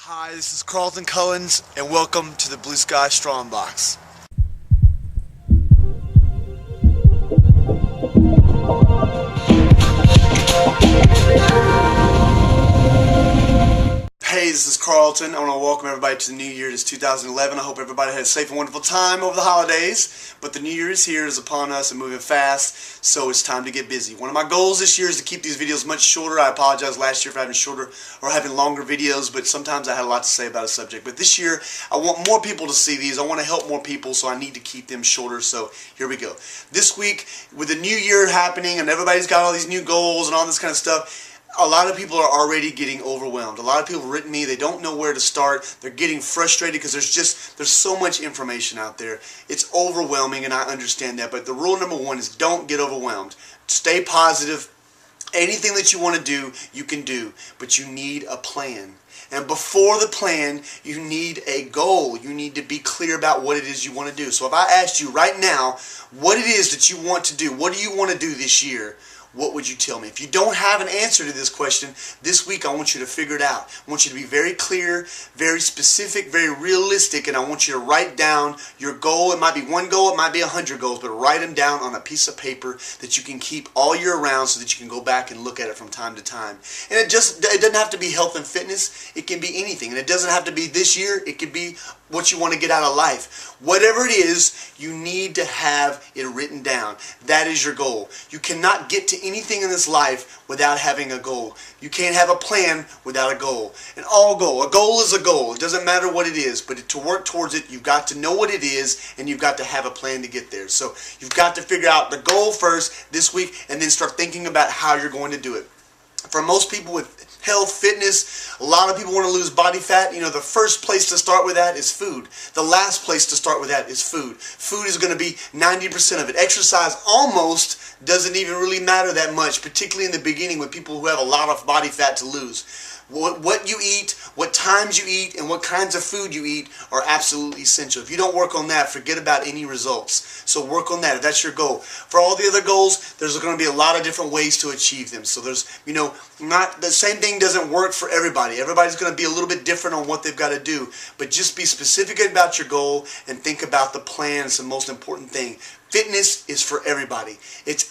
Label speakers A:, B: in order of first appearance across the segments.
A: Hi, this is Carlton Cullins, and welcome to the Blue Sky Strongbox. Hey, this is Carlton. I want to welcome everybody to the new year. It's 2011. I hope everybody had a safe and wonderful time over the holidays. But the new year is here, is upon us, and moving fast, so it's time to get busy. One of my goals this year is to keep these videos much shorter. I apologize last year for having shorter or having longer videos, but sometimes I had a lot to say about a subject. But this year, I want more people to see these. I want to help more people, so I need to keep them shorter. So here we go. This week, with the new year happening, and everybody's got all these new goals and all this kind of stuff, a lot of people are already getting overwhelmed. A lot of people have written me, they don't know where to start. They're getting frustrated because there's so much information out there. It's overwhelming, and I understand that. But the rule number one is don't get overwhelmed. Stay positive. Anything that you want to do, you can do. But you need a plan. And before the plan, you need a goal. You need to be clear about what it is you want to do. So if I asked you right now what it is that you want to do, what do you want to do this year? What would you tell me? If you don't have an answer to this question, this week I want you to figure it out. I want you to be very clear, very specific, very realistic, and I want you to write down your goal. It might be one goal, it might be 100 goals, but write them down on a piece of paper that you can keep all year round so that you can go back and look at it from time to time. And it doesn't have to be health and fitness. It can be anything. And it doesn't have to be this year. It could be what you want to get out of life. Whatever it is, you need to have it written down. That is your goal. You cannot get to anything in this life without having a goal. You can't have a plan without a goal. A goal is a goal. It doesn't matter what it is, but to work towards it, you've got to know what it is, and you've got to have a plan to get there. So you've got to figure out the goal first this week, and then start thinking about how you're going to do it. For most people with health, fitness, a lot of people want to lose body fat. You know, the first place to start with that is food. The last place to start with that is food. Food is going to be 90% of it. Exercise almost doesn't even really matter that much, particularly in the beginning with people who have a lot of body fat to lose. What you eat, what times you eat, and what kinds of food you eat are absolutely essential. If you don't work on that, forget about any results. So work on that if that's your goal. For all the other goals, there's going to be a lot of different ways to achieve them. So there's, not the same thing doesn't work for everybody. Everybody's going to be a little bit different on what they've got to do. But just be specific about your goal and think about the plan. It's the most important thing. Fitness is for everybody.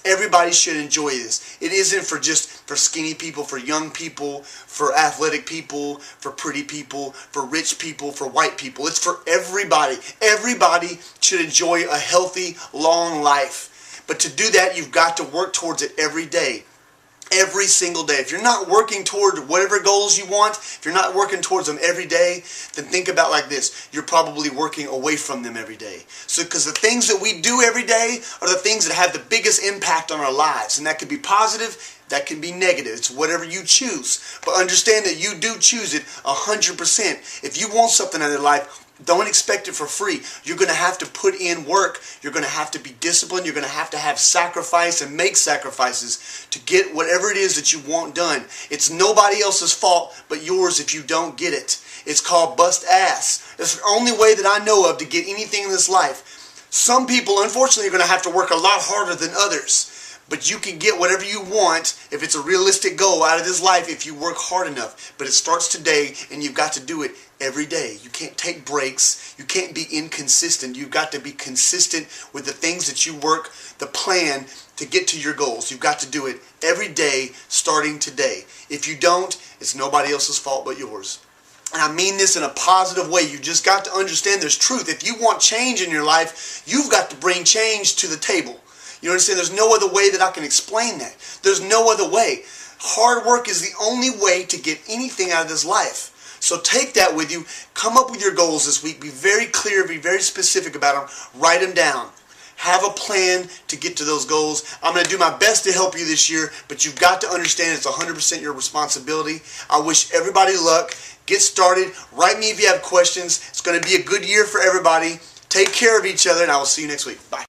A: Everybody should enjoy this. It isn't for skinny people, for young people, for athletic people, for pretty people, for rich people, for white people. It's for everybody. Everybody should enjoy a healthy, long life. But to do that, you've got to work towards it every day. Every single day. If you're not working toward whatever goals you want, if you're not working towards them every day, then think about like this. You're probably working away from them every day. So, because the things that we do every day are the things that have the biggest impact on our lives. And that could be positive, that can be negative. It's whatever you choose. But understand that you do choose it 100%. If you want something out of your life, don't expect it for free. You're going to have to put in work. You're going to have to be disciplined. You're going to have sacrifice and make sacrifices to get whatever it is that you want done. It's nobody else's fault but yours if you don't get it. It's called bust ass. It's the only way that I know of to get anything in this life. Some people, unfortunately, are going to have to work a lot harder than others. But you can get whatever you want if it's a realistic goal out of this life if you work hard enough. But it starts today, and you've got to do it every day. You can't take breaks. You can't be inconsistent. You've got to be consistent with the things that you work, the plan to get to your goals. You've got to do it every day starting today. If you don't, it's nobody else's fault but yours. And I mean this in a positive way. You just got to understand there's truth. If you want change in your life, you've got to bring change to the table. You understand? There's no other way that I can explain that. There's no other way. Hard work is the only way to get anything out of this life. So take that with you. Come up with your goals this week. Be very clear. Be very specific about them. Write them down. Have a plan to get to those goals. I'm going to do my best to help you this year, but you've got to understand it's 100% your responsibility. I wish everybody luck. Get started. Write me if you have questions. It's going to be a good year for everybody. Take care of each other, and I will see you next week. Bye.